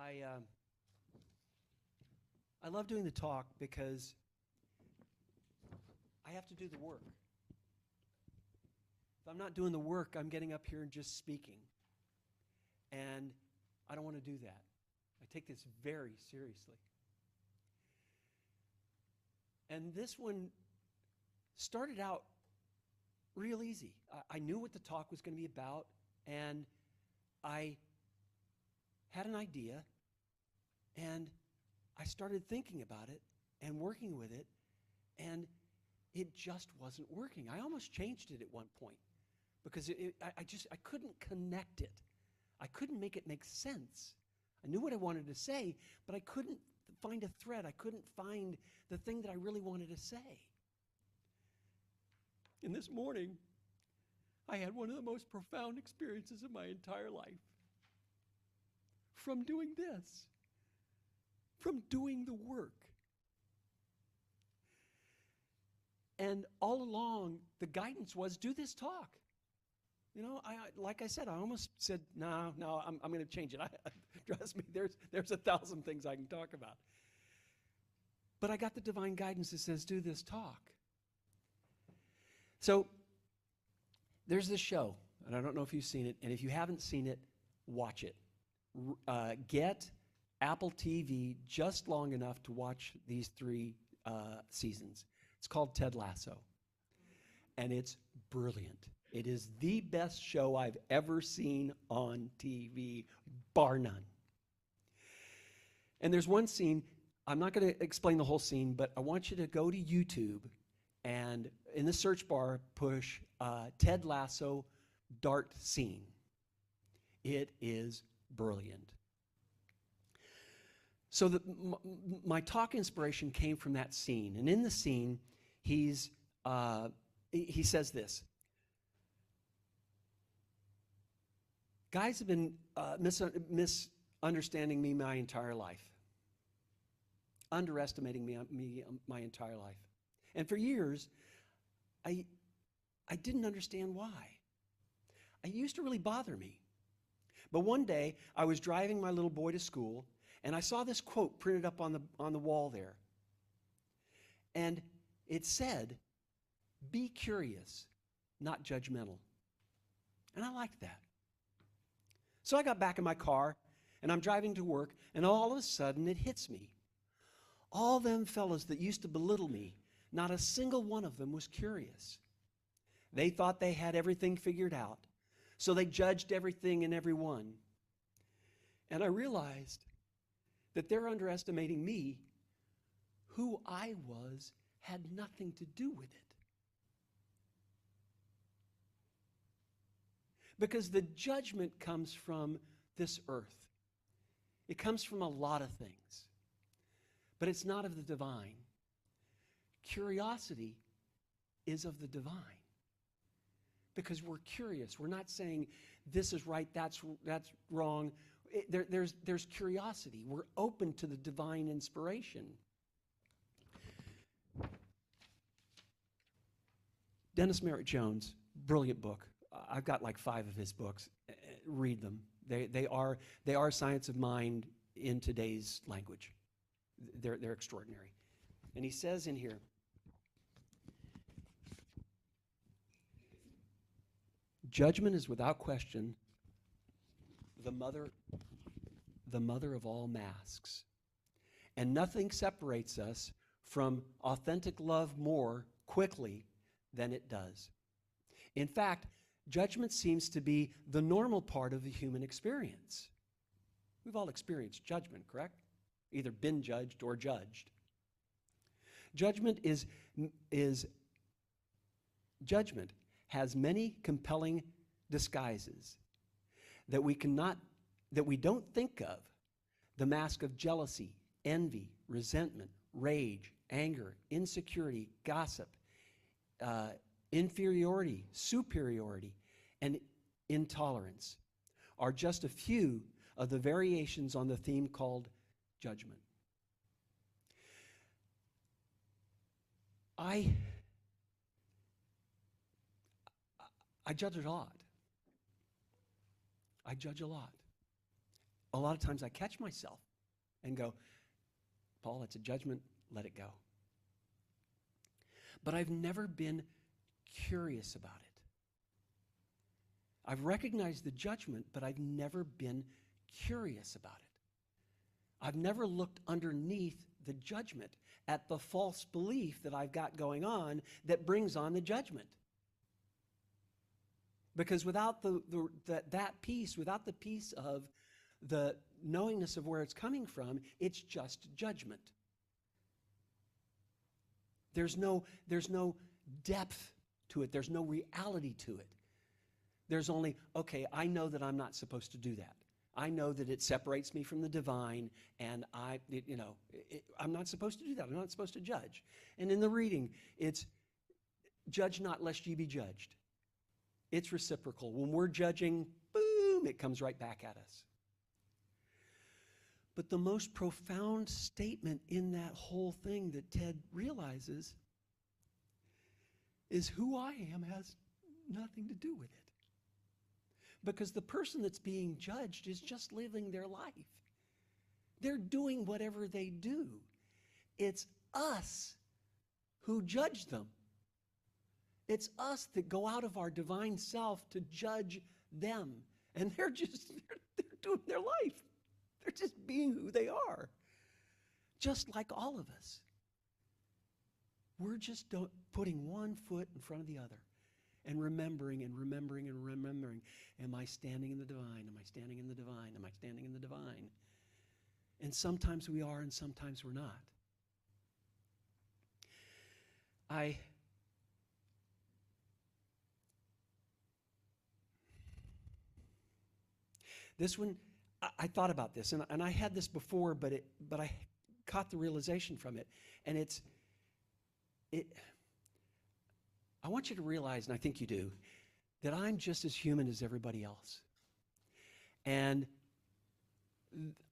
I love doing the talk because I have to do the work. If I'm not doing the work, I'm getting up here and just speaking. And I don't want to do that. I take this very seriously. And this one started out real easy. I knew what the talk was going to be about, and I had an idea, and I started thinking about it and working with it, and it just wasn't working. I almost changed it at one point because I couldn't connect it. I couldn't make it make sense. I knew what I wanted to say, but I couldn't find a thread. I couldn't find the thing that I really wanted to say. And this morning, I had one of the most profound experiences of my entire life. From doing this, from doing the work. And all along, the guidance was, do this talk. You know, like I said, I almost said, no, I'm going to change it. Trust me, there's 1,000 things I can talk about. But I got the divine guidance that says, do this talk. So there's this show, and I don't know if you've seen it, and if you haven't seen it, watch it. Get Apple TV just long enough to watch these 3 seasons. It's called Ted Lasso, and it's brilliant. It is the best show I've ever seen on TV, bar none. And there's one scene, I'm not going to explain the whole scene, but I want you to go to YouTube and in the search bar push Ted Lasso dart scene. It is brilliant. So my talk inspiration came from that scene. And in the scene, he says this. Guys have been misunderstanding me my entire life. Underestimating me my entire life. And for years, I didn't understand why. It used to really bother me. But one day, I was driving my little boy to school, and I saw this quote printed up on the wall there. And it said, "Be curious, not judgmental." And I liked that. So I got back in my car, and I'm driving to work, and all of a sudden it hits me. All them fellas that used to belittle me, not a single one of them was curious. They thought they had everything figured out, so they judged everything and everyone. And I realized that they're underestimating me. Who I was had nothing to do with it. Because the judgment comes from this earth. It comes from a lot of things. But it's not of the divine. Curiosity is of the divine. Because we're curious. We're not saying this is right, that's wrong. There's curiosity. We're open to the divine inspiration. Dennis Merritt Jones, brilliant book. I've got like 5 of his books. Read them. They are science of mind in today's language. They're extraordinary. And he says in here, judgment is without question the mother of all masks. And nothing separates us from authentic love more quickly than it does. In fact, judgment seems to be the normal part of the human experience. We've all experienced judgment, correct? Either been judged or judged. Judgment has many compelling disguises that we don't think of. The mask of jealousy, envy, resentment, rage, anger, insecurity, gossip, inferiority, superiority, and intolerance are just a few of the variations on the theme called judgment. I judge a lot. I judge a lot. a lot of times I catch myself and go, Paul, it's a judgment, let it go. But I've never been curious about it. I've recognized the judgment, but I've never been curious about it. I've never looked underneath the judgment at the false belief that I've got going on that brings on the judgment. Because without that piece, without the piece of the knowingness of where it's coming from, it's just judgment. There's no depth to it. There's no reality to it. There's only, okay, I know that I'm not supposed to do that. I know that it separates me from the divine, and I'm not supposed to do that. I'm not supposed to judge. And in the reading, it's judge not lest ye be judged. It's reciprocal. When we're judging, boom, it comes right back at us. But the most profound statement in that whole thing that Ted realizes is who I am has nothing to do with it. Because the person that's being judged is just living their life. They're doing whatever they do. It's us who judge them. It's us that go out of our divine self to judge them. And they're doing their life. They're just being who they are. Just like all of us. We're just putting one foot in front of the other. And remembering and remembering and remembering. Am I standing in the divine? Am I standing in the divine? Am I standing in the divine? And sometimes we are and sometimes we're not. This one, I thought about this, and I had this before, but I caught the realization from it. And I want you to realize, and I think you do, that I'm just as human as everybody else. And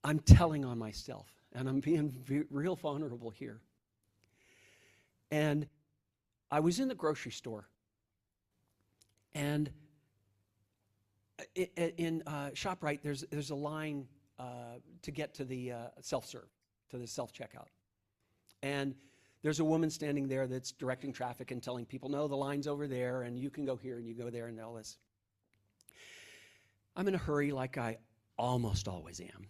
I'm telling on myself, and I'm being real vulnerable here. And I was in the grocery store, and in ShopRite, there's a line to get to the self-serve, to the self-checkout. And there's a woman standing there that's directing traffic and telling people, no, the line's over there, and you can go here, and you go there, and all this. I'm in a hurry like I almost always am.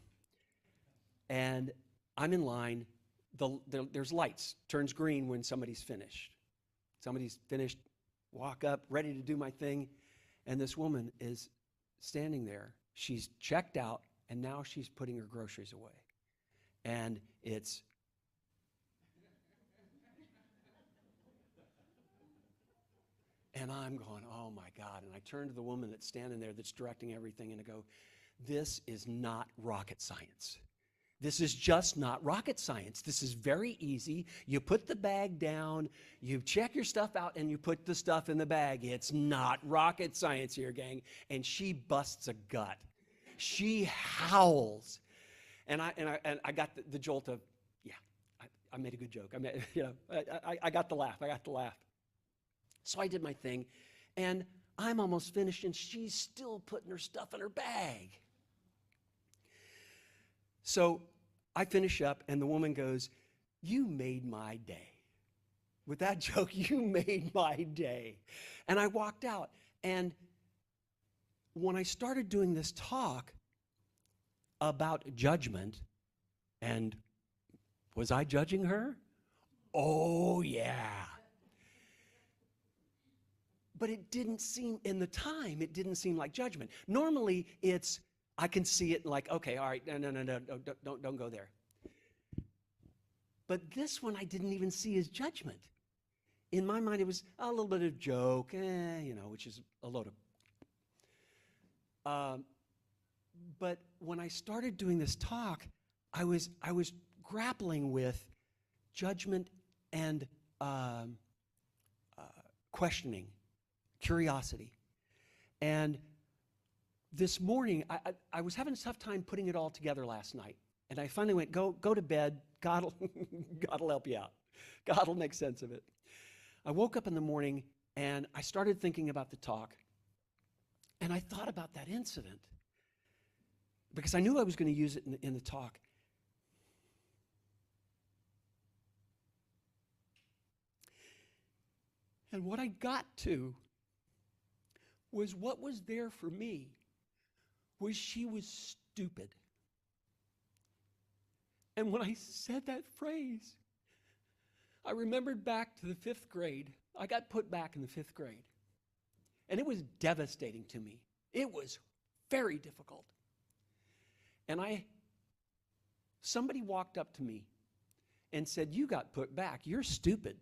And I'm in line. There's lights. Turns green when somebody's finished. Somebody's finished, walk up, ready to do my thing, and this woman is standing there. She's checked out, and now she's putting her groceries away. And it's... And I'm going, oh my God. And I turn to the woman that's standing there that's directing everything, and I go, this is not rocket science. This is just not rocket science. This is very easy. You put the bag down, you check your stuff out, and you put the stuff in the bag. It's not rocket science here, gang. And she busts a gut. She howls. And I got the jolt of, yeah, I made a good joke. I got the laugh. I got the laugh. So I did my thing, and I'm almost finished, and she's still putting her stuff in her bag. So I finish up, and the woman goes, you made my day. With that joke, you made my day. And I walked out, and when I started doing this talk about judgment, and was I judging her? Oh, yeah. But it didn't seem, in the time, it didn't seem like judgment. Normally, I can see it like, okay, all right, no, don't go there. But this one I didn't even see as judgment. In my mind, it was a little bit of joke, which is a load of. But when I started doing this talk, I was grappling with judgment and questioning. Curiosity. And this morning, I was having a tough time putting it all together last night. And I finally went, go to bed. God'll help you out. God will make sense of it. I woke up in the morning, and I started thinking about the talk. And I thought about that incident. because I knew I was going to use it in the talk. And what I got to was what was there for me was she was stupid. And when I said that phrase, I remembered back to the 5th grade. I got put back in the 5th grade. And it was devastating to me. It was very difficult. And somebody walked up to me and said, "You got put back. You're stupid."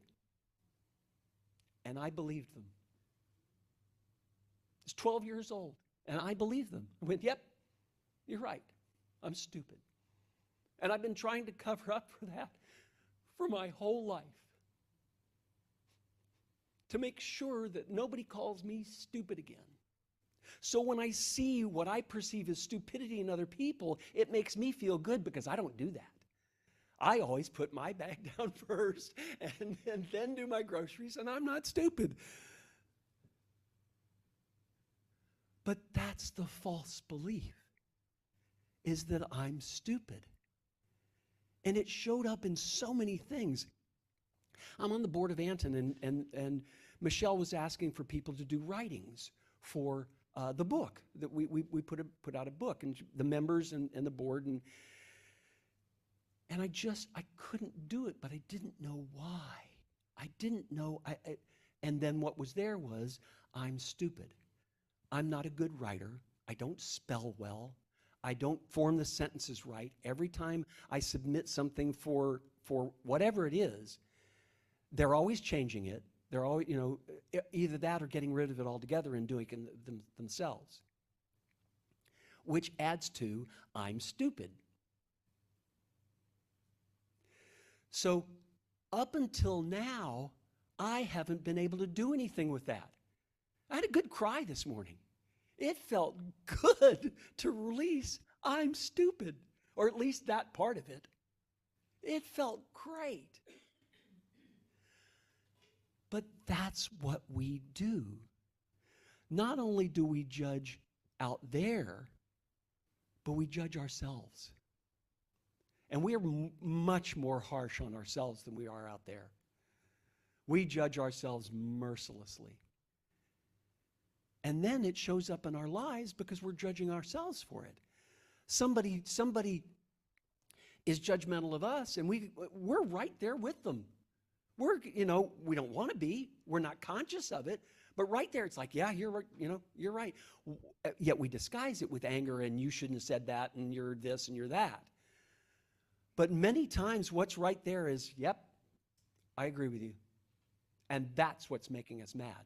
And I believed them. I was 12 years old, and I believed them. I went, "Yep, you're right. I'm stupid." And I've been trying to cover up for that for my whole life, to make sure that nobody calls me stupid again. So when I see what I perceive as stupidity in other people, it makes me feel good because I don't do that. I always put my bag down first and then do my groceries, and I'm not stupid. But that's the false belief, is that I'm stupid. And it showed up in so many things. I'm on the board of Anton, and Michelle was asking for people to do writings for the book. That we put out a book, and the members and the board, and I couldn't do it, but I didn't know why. I didn't know. And then what was there was, I'm stupid. I'm not a good writer. I don't spell well. I don't form the sentences right. Every time I submit something for whatever it is, they're always changing it. They're always, either that or getting rid of it altogether and doing it themselves. Which adds to, I'm stupid. So up until now, I haven't been able to do anything with that. I had a good cry this morning. It felt good to release, I'm stupid, or at least that part of it. It felt great. But that's what we do. Not only do we judge out there, but we judge ourselves. And we are much more harsh on ourselves than we are out there. We judge ourselves mercilessly. And then it shows up in our lives because we're judging ourselves for it. Somebody is judgmental of us, and we're right there with them. We don't want to be. We're not conscious of it. But right there, it's like, yeah, you're right. Yet we disguise it with anger, and you shouldn't have said that, and you're this, and you're that. But many times what's right there is, yep, I agree with you. And that's what's making us mad.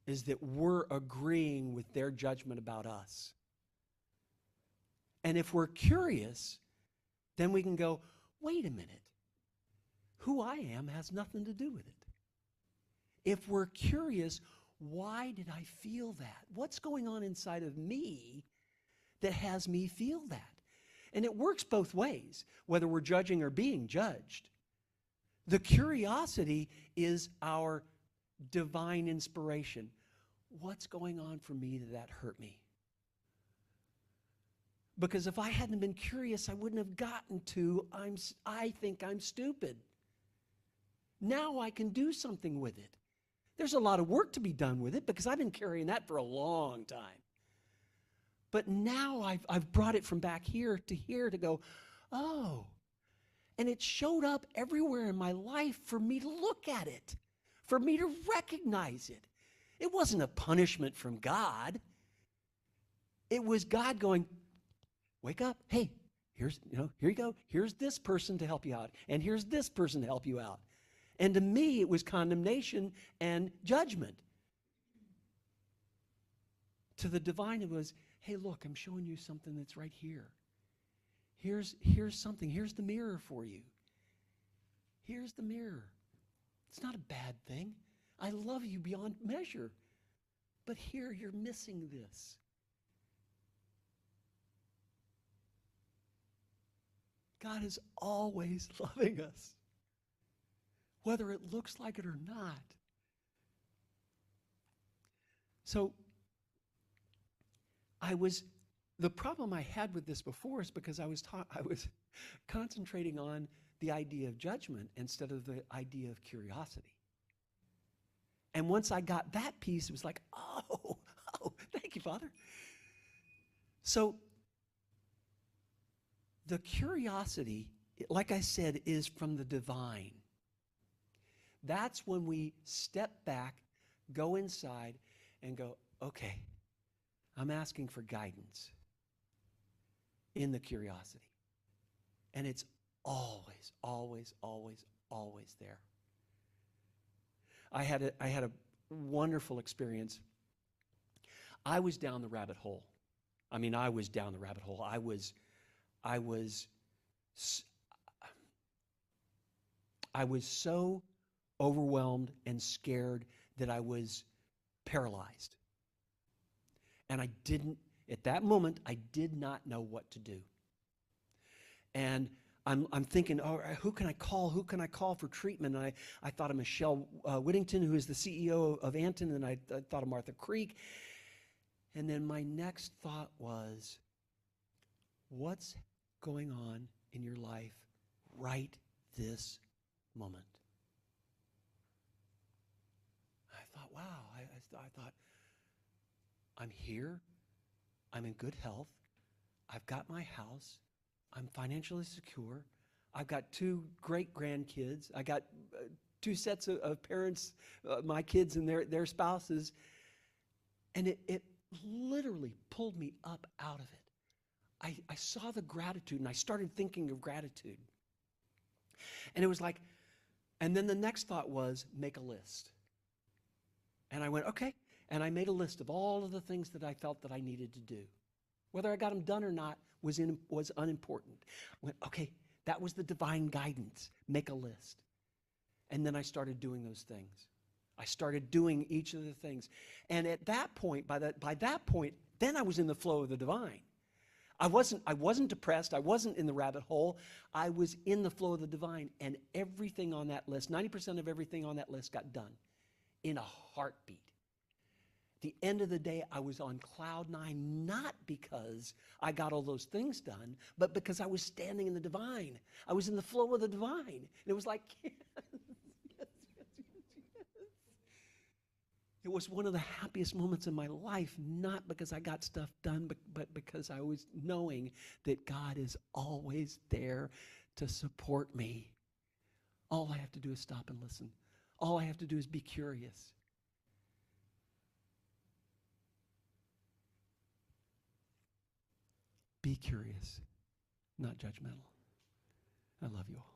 Is that we're agreeing with their judgment about us. And if we're curious, then we can go, wait a minute. Who I am has nothing to do with it. If we're curious, why did I feel that? What's going on inside of me that has me feel that? And it works both ways, whether we're judging or being judged. The curiosity is our divine inspiration. What's going on for me that hurt me? Because if I hadn't been curious, I wouldn't have gotten to, I think I'm stupid. Now I can do something with it. There's a lot of work to be done with it because I've been carrying that for a long time. But now I've brought it from back here to go, oh. And it showed up everywhere in my life for me to look at it, for me to recognize it. It wasn't a punishment from God. It was God going, wake up. Hey, here you go. Here's this person to help you out. And here's this person to help you out. And to me, it was condemnation and judgment. To the divine, it was, hey, look, I'm showing you something that's right here. Here's something. Here's the mirror for you. Here's the mirror. It's not a bad thing. I love you beyond measure. But here you're missing this. God is always loving us, whether it looks like it or not. So I was The problem I had with this before is because I was concentrating on the idea of judgment instead of the idea of curiosity. And once I got that piece, it was like, oh, thank you, Father. So the curiosity, like I said, is from the divine. That's when we step back, go inside, and go, okay, I'm asking for guidance in the curiosity. And it's always, always, always, always there. I had a wonderful experience. I was down the rabbit hole. I mean, I was down the rabbit hole. I was so overwhelmed and scared that I was paralyzed. And at that moment, I did not know what to do. And I'm thinking, oh, who can I call? Who can I call for treatment? And I thought of Michelle Whittington, who is the CEO of Anton, and I thought of Martha Creek. And then my next thought was, what's going on in your life right this moment? I thought, wow, I thought, I'm here, I'm in good health, I've got my house, I'm financially secure, I've got 2 great grandkids, I got 2 sets of parents, my kids and their spouses, and it literally pulled me up out of it. I saw the gratitude, and I started thinking of gratitude. And it was like, and then the next thought was, make a list. And I went, okay. And I made a list of all of the things that I felt that I needed to do. Whether I got them done or not was unimportant. I went, okay, that was the divine guidance. Make a list. And then I started doing those things. I started doing each of the things. And at that point, by that point, then I was in the flow of the divine. I wasn't depressed. I wasn't in the rabbit hole. I was in the flow of the divine. And everything on that list, 90% of everything on that list got done in a heartbeat. At the end of the day, I was on cloud 9, not because I got all those things done, but because I was standing in the divine. I was in the flow of the divine. And it was like, yes. It was one of the happiest moments in my life, not because I got stuff done, but because I was knowing that God is always there to support me. All I have to do is stop and listen. All I have to do is be curious. Be curious, not judgmental. I love you all.